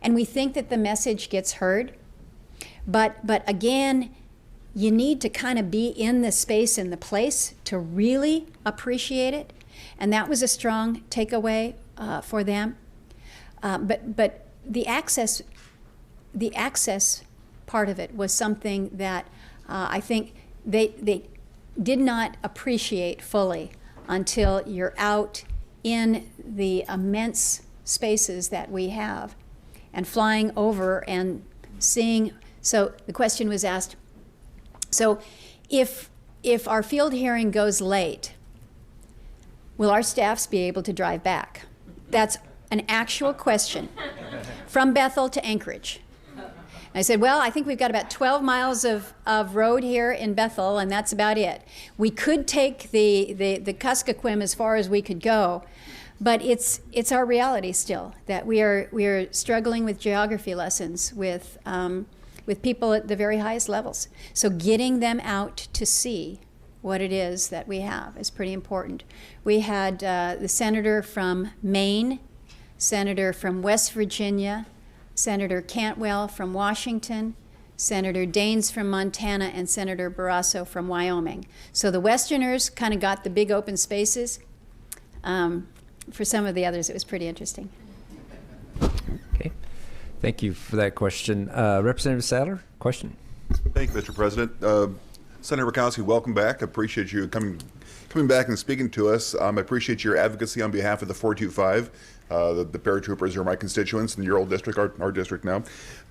and we think that the message gets heard. But again, you need to kind of be in the space and the place to really appreciate it, and that was a strong takeaway for them. But the access part of it was something that I think they did not appreciate fully until you're out in the immense spaces that we have and flying over and seeing. So the question was asked, so if our field hearing goes late, will our staffs be able to drive back? That's an actual question from Bethel to Anchorage. And I said, well, I think we've got about 12 miles of road here in Bethel, and that's about it. We could take the Kuskokwim as far as we could go, but it's our reality still that we are struggling with geography lessons with people at the very highest levels. So getting them out to see what it is that we have is pretty important. We had the senator from Maine, senator from West Virginia, Senator Cantwell from Washington, Senator Daines from Montana, and Senator Barrasso from Wyoming. So the Westerners kind of got the big open spaces. For some of the others, it was pretty interesting. Okay. Thank you for that question. Representative Sadler, question? Thank you, Mr. President. Senator Murkowski, welcome back. I appreciate you coming back and speaking to us. I appreciate your advocacy on behalf of the 425. The paratroopers are my constituents in your old district, our district now.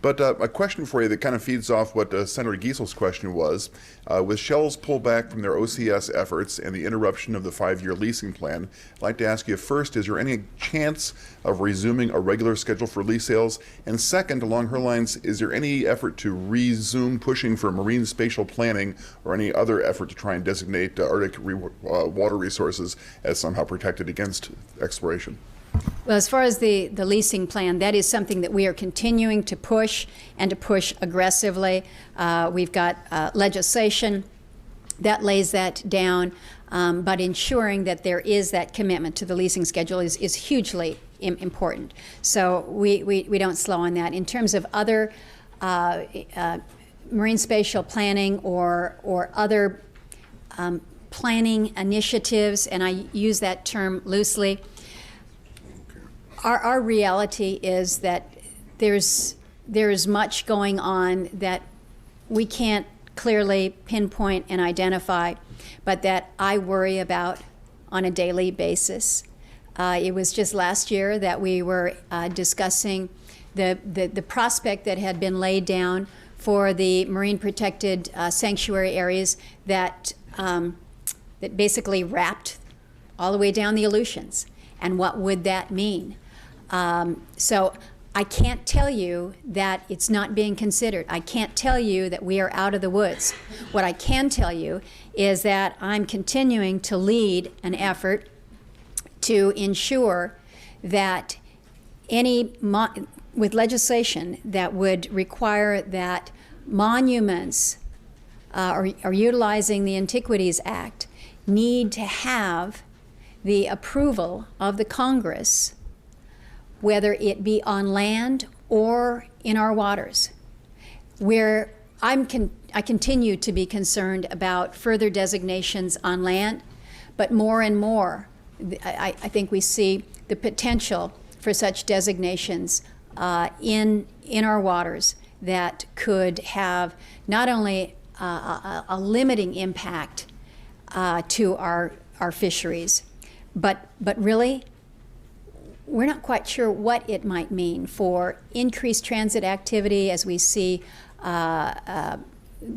But a question for you that kind of feeds off what Senator Giesel's question was. With Shell's pullback from their OCS efforts and the interruption of the 5-year leasing plan, I'd like to ask you first, is there any chance of resuming a regular schedule for lease sales? And second, along her lines, is there any effort to resume pushing for marine spatial planning or any other effort to try and designate Arctic water resources as somehow protected against exploration? Well, as far as the leasing plan, that is something that we are continuing to push and to push aggressively. We've got legislation that lays that down, but ensuring that there is that commitment to the leasing schedule is hugely important. So we don't slow on that. In terms of other marine spatial planning or other planning initiatives, and I use that term loosely, our reality is that there's much going on that we can't clearly pinpoint and identify, but that I worry about on a daily basis. It was just last year that we were discussing the prospect that had been laid down for the marine protected sanctuary areas that basically wrapped all the way down the Aleutians. And what would that mean? So I can't tell you that it's not being considered. I can't tell you that we are out of the woods. What I can tell you is that I'm continuing to lead an effort to ensure that with legislation that would require that monuments or utilizing the Antiquities Act need to have the approval of the Congress, whether it be on land or in our waters, where I continue to be concerned about further designations on land, but more and more, I think we see the potential for such designations in our waters that could have not only a limiting impact to our fisheries, but really, we're not quite sure what it might mean for increased transit activity as we see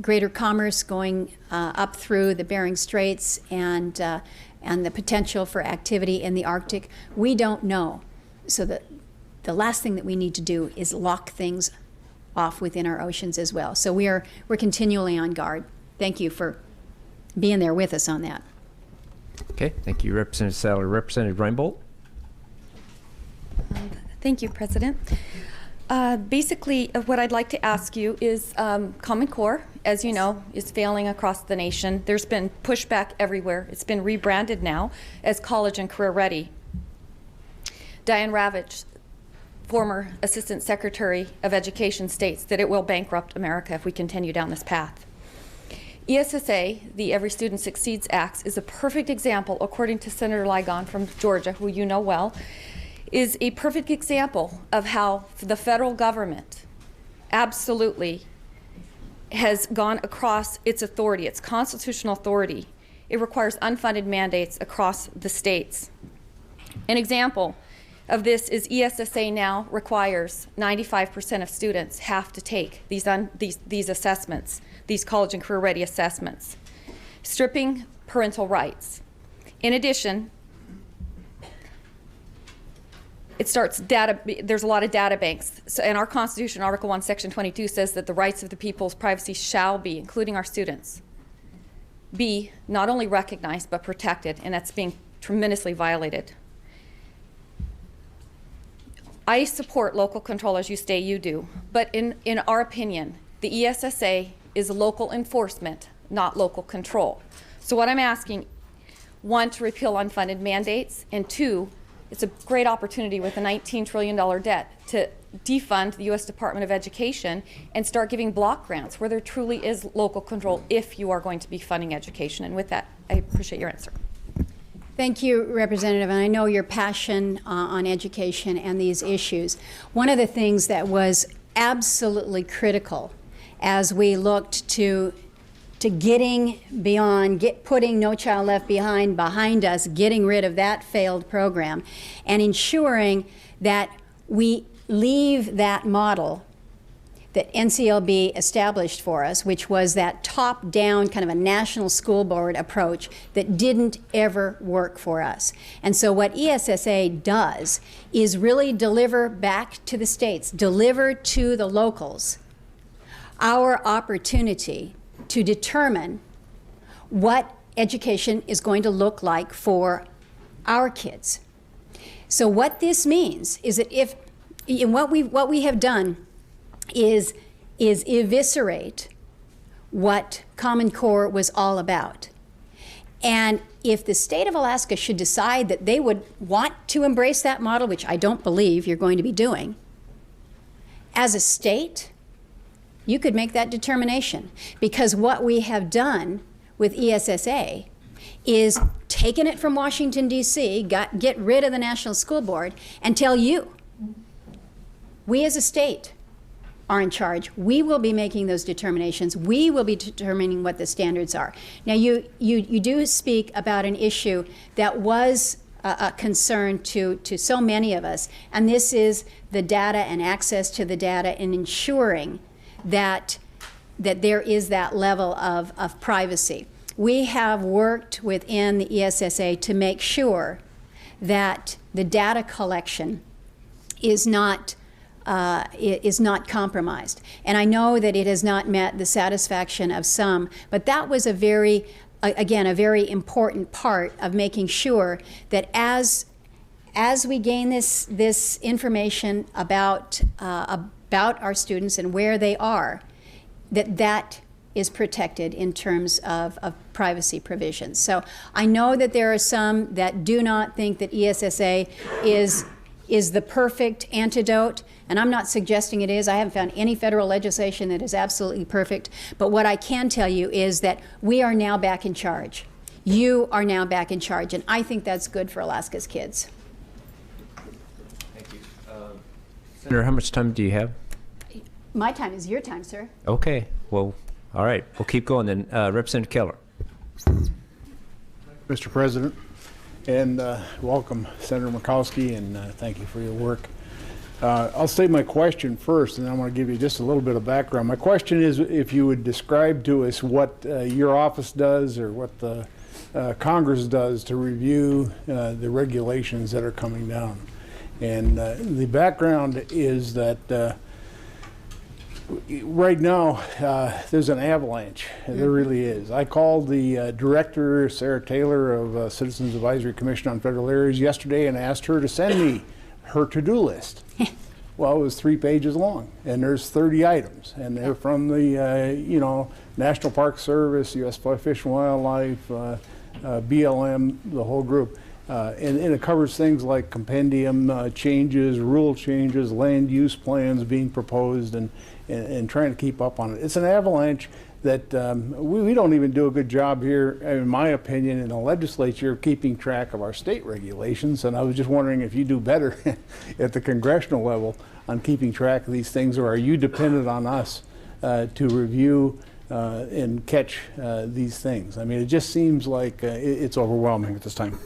greater commerce going up through the Bering Straits and the potential for activity in the Arctic. We don't know. So the last thing that we need to do is lock things off within our oceans as well. So we're continually on guard. Thank you for being there with us on that. Okay, thank you, Representative Sadler. Representative Reinbold? Thank you, President. Basically, what I'd like to ask you is Common Core, as you know, is failing across the nation. There's been pushback everywhere. It's been rebranded now as College and Career Ready. Diane Ravitch, former Assistant Secretary of Education, states that it will bankrupt America if we continue down this path. ESSA, the Every Student Succeeds Act, is a perfect example, according to Senator Ligon from Georgia, who you know well, is a perfect example of how the federal government absolutely has gone across its authority, its constitutional authority. It requires unfunded mandates across the states. An example of this is ESSA now requires 95% of students have to take these assessments, these college and career ready assessments, stripping parental rights. In addition, there's a lot of data banks. So in our Constitution, Article 1, Section 22 says that the rights of the people's privacy shall be, including our students, be not only recognized but protected, and that's being tremendously violated. I support local control, as you say you do, but in our opinion, the ESSA is local enforcement, not local control. So what I'm asking, one, to repeal unfunded mandates, and two, it's a great opportunity with a $19 trillion debt to defund the U.S. Department of Education and start giving block grants where there truly is local control if you are going to be funding education. And with that, I appreciate your answer. Thank you, Representative, and I know your passion on education and these issues. One of the things that was absolutely critical as we looked to getting beyond, putting No Child Left Behind behind us, getting rid of that failed program, and ensuring that we leave that model that NCLB established for us, which was that top-down kind of a national school board approach that didn't ever work for us. And so what ESSA does is really deliver back to the states, deliver to the locals, our opportunity to determine what education is going to look like for our kids. So what this means is that if, and what we have done is eviscerate what Common Core was all about. And if the state of Alaska should decide that they would want to embrace that model, which I don't believe you're going to be doing, as a state, you could make that determination. Because what we have done with ESSA is taken it from Washington, D.C., get rid of the National School Board, and tell you, we as a state are in charge. We will be making those determinations. We will be determining what the standards are. Now, you do speak about an issue that was a concern to so many of us, and this is the data and access to the data and ensuring that there is that level of privacy. We have worked within the ESSA to make sure that the data collection is not compromised. And I know that it has not met the satisfaction of some, but that was a very important part of making sure that as we gain this information about our students and where they are, that is protected in terms of privacy provisions. So I know that there are some that do not think that ESSA is the perfect antidote, and I'm not suggesting it is. I haven't found any federal legislation that is absolutely perfect, but what I can tell you is that we are now back in charge. You are now back in charge, and I think that's good for Alaska's kids. Thank you. Senator, how much time do you have? My time is your time, sir. Okay, well, all right, we'll keep going then. Representative Keller. Mr. President, and welcome Senator Murkowski, and thank you for your work. I'll state my question first, and then I want to give you just a little bit of background. My question is if you would describe to us what your office does or what the Congress does to review the regulations that are coming down. And the background is that right now there's an avalanche. There really is. I called the director, Sarah Taylor of Citizens Advisory Commission on Federal Areas yesterday and asked her to send me her to-do list. Well, it was 3 pages long, and there's 30 items, and they're from the National Park Service, U.S. Fish and Wildlife, BLM, the whole group. And it covers things like compendium changes, rule changes, land use plans being proposed, and trying to keep up on it. It's an avalanche that we don't even do a good job here, in my opinion, in the legislature of keeping track of our state regulations. And I was just wondering if you do better at the congressional level on keeping track of these things, or are you dependent on us to review and catch these things? I mean, it just seems like it's overwhelming at this time.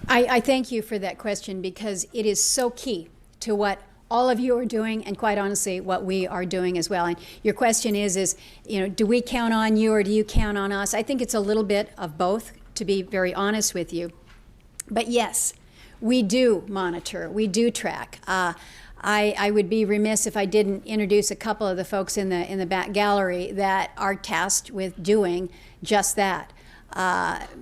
I thank you for that question, because it is so key to what all of you are doing, and quite honestly, what we are doing as well. And your question is, do we count on you or do you count on us? I think it's a little bit of both, to be very honest with you. But yes, we do monitor, we do track. I would be remiss if I didn't introduce a couple of the folks in the back gallery that are tasked with doing just that.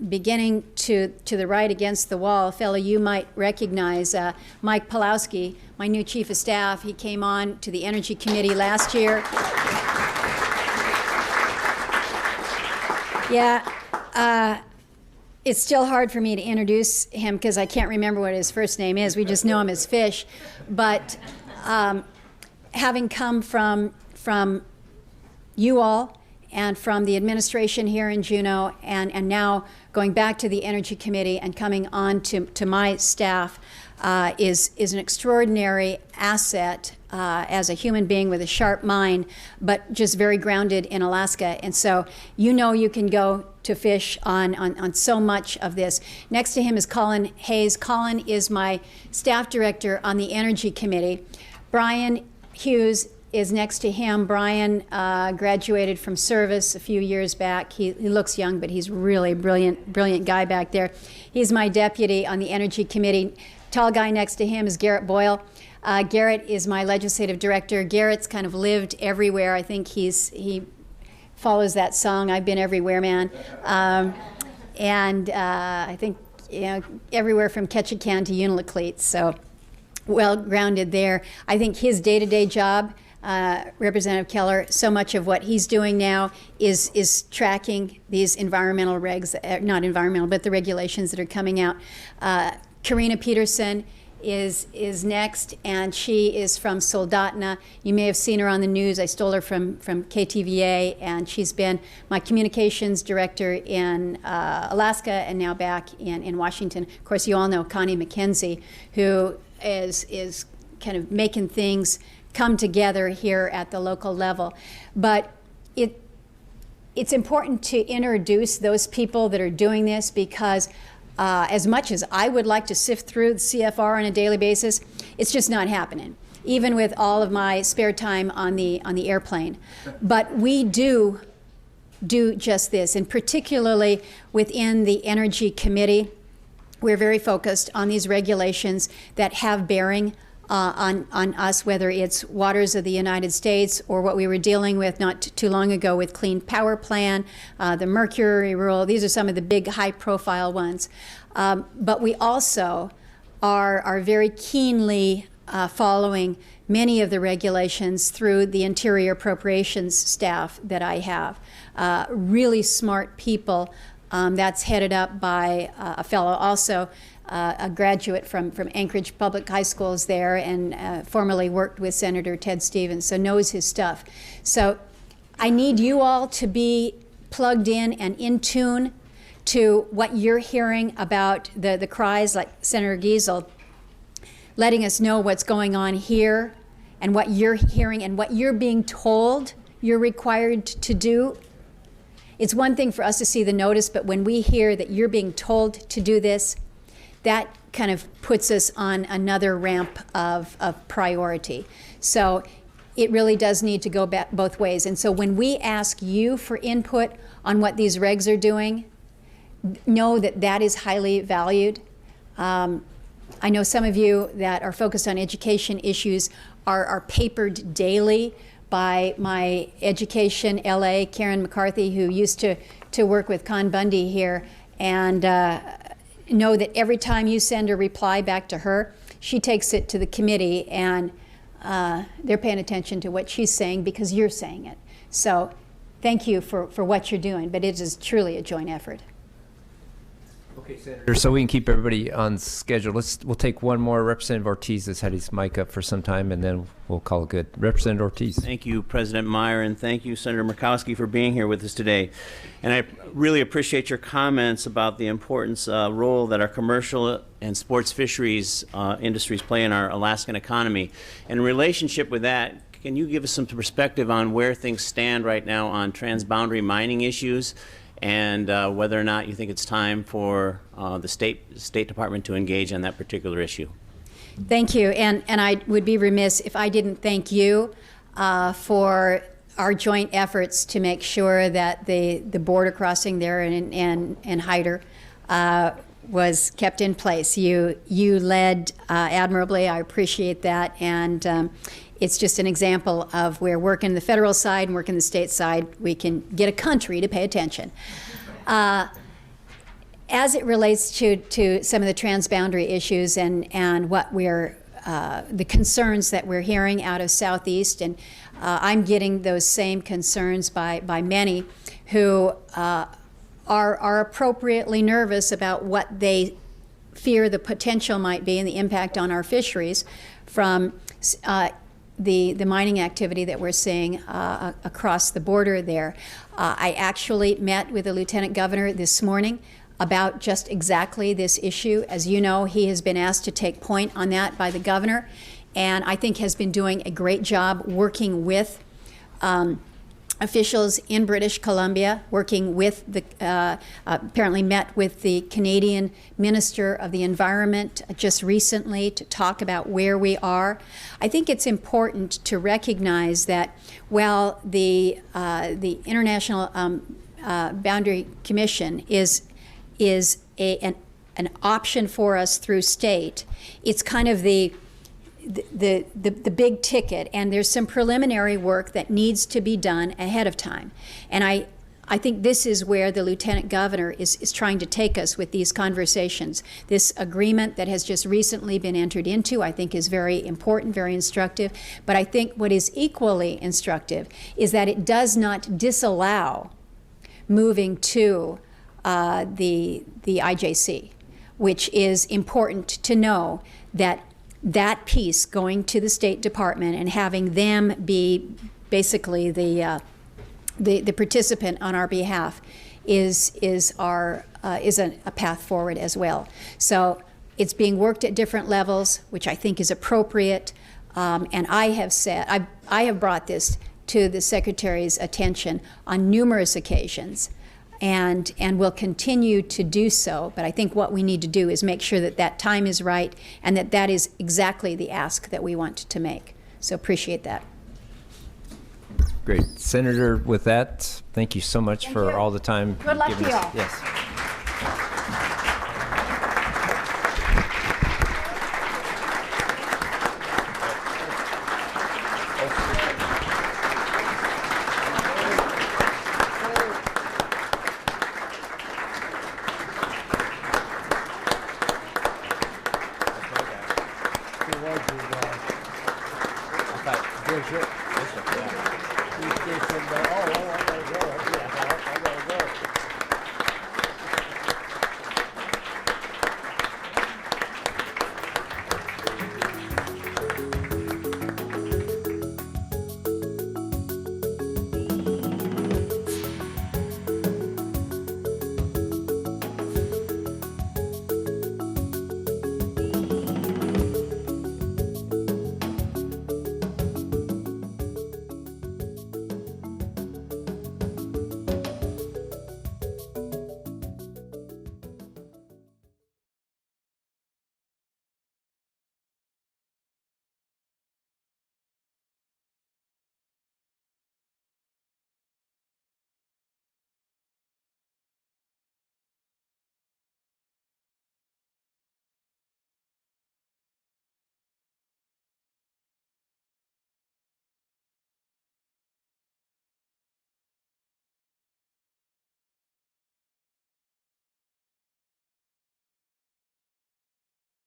Beginning to the right against the wall, a fellow you might recognize, Mike Pulowski, my new chief of staff. He came on to the Energy Committee last year. Yeah, it's still hard for me to introduce him because I can't remember what his first name is. We just know him as Fish. But having come from you all, and from the administration here in Juneau, and now going back to the Energy Committee and coming on to my staff is an extraordinary asset as a human being with a sharp mind, but just very grounded in Alaska. And so you know you can go to fish on so much of this. Next to him is Colin Hayes. Colin is my staff director on the Energy Committee. Brian Hughes is next to him. Brian graduated from service a few years back. He looks young, but he's really brilliant guy back there. He's my deputy on the Energy Committee. Tall guy next to him is Garrett Boyle. Garrett is my legislative director. Garrett's kind of lived everywhere. I think he follows that song, "I've been everywhere, man." I think everywhere from Ketchikan to Unalakleet, so well grounded there. I think his day-to-day job, Representative Keller, so much of what he's doing now is tracking these environmental regs, not environmental, but the regulations that are coming out. Karina Peterson is next, and she is from Soldotna. You may have seen her on the news. I stole her from KTVA, and she's been my communications director in Alaska and now back in Washington. Of course, you all know Connie McKenzie, who is kind of making things come together here at the local level. But it's important to introduce those people that are doing this, because as much as I would like to sift through the CFR on a daily basis, it's just not happening, even with all of my spare time on the airplane. But we do just this, and particularly within the Energy Committee, we're very focused on these regulations that have bearing on us, whether it's waters of the United States or what we were dealing with not too long ago with Clean Power Plan, the Mercury Rule. These are some of the big high-profile ones. But we also are very keenly following many of the regulations through the Interior Appropriations staff that I have. Really smart people. That's headed up by a fellow also, a graduate from Anchorage Public High Schools there, and formerly worked with Senator Ted Stevens, so knows his stuff. So I need you all to be plugged in and in tune to what you're hearing about the cries, like Senator Giesel, letting us know what's going on here and what you're hearing and what you're being told you're required to do. It's one thing for us to see the notice, but when we hear that you're being told to do this, that kind of puts us on another ramp of priority. So it really does need to go back both ways. And so when we ask you for input on what these regs are doing, know that that is highly valued. I know some of you that are focused on education issues are papered daily by my Education LA, Karen McCarthy, who used to work with Con Bundy here, and know that every time you send a reply back to her, she takes it to the committee, and they're paying attention to what she's saying because you're saying it. So thank you for what you're doing, but it is truly a joint effort. Okay, Senator, so we can keep everybody on schedule. We'll take one more. Representative Ortiz has had his mic up for some time, and then we'll call it good. Representative Ortiz. Thank you, President Meyer, and thank you, Senator Murkowski, for being here with us today. And I really appreciate your comments about the importance role that our commercial and sports fisheries industries play in our Alaskan economy. In relationship with that, can you give us some perspective on where things stand right now on transboundary mining issues, and whether or not you think it's time for the State Department to engage on that particular issue? Thank you, and I would be remiss if I didn't thank you for our joint efforts to make sure that the border crossing there in Hyder was kept in place. You led admirably. I appreciate that, and it's just an example of where working the federal side and working the state side, we can get a country to pay attention. As it relates to some of the transboundary issues and what we're the concerns that we're hearing out of Southeast, and I'm getting those same concerns by many who are appropriately nervous about what they fear the potential might be and the impact on our fisheries from the mining activity that we're seeing across the border there. I actually met with the Lieutenant Governor this morning about just exactly this issue. As you know, he has been asked to take point on that by the governor, and I think has been doing a great job working with officials in British Columbia, working with the, apparently met with the Canadian Minister of the Environment just recently to talk about where we are. I think it's important to recognize that while the International Boundary Commission is an option for us through state, it's kind of the big ticket, and there's some preliminary work that needs to be done ahead of time. And I think this is where the Lieutenant Governor is trying to take us with these conversations. This agreement that has just recently been entered into, I think, is very important, very instructive. But I think what is equally instructive is that it does not disallow moving to the IJC, which is important to know that that piece going to the State Department and having them be basically the participant on our behalf is a path forward as well. So it's being worked at different levels, which I think is appropriate. And I have said, I have brought this to the Secretary's attention on numerous occasions, and will continue to do so. But I think what we need to do is make sure that that time is right and that that is exactly the ask that we want to make. So appreciate that. Great. Senator, with that, thank you so much for all the time. Good luck given to you us. all. Yes. Bishop. Bishop, yeah. Bishop, oh,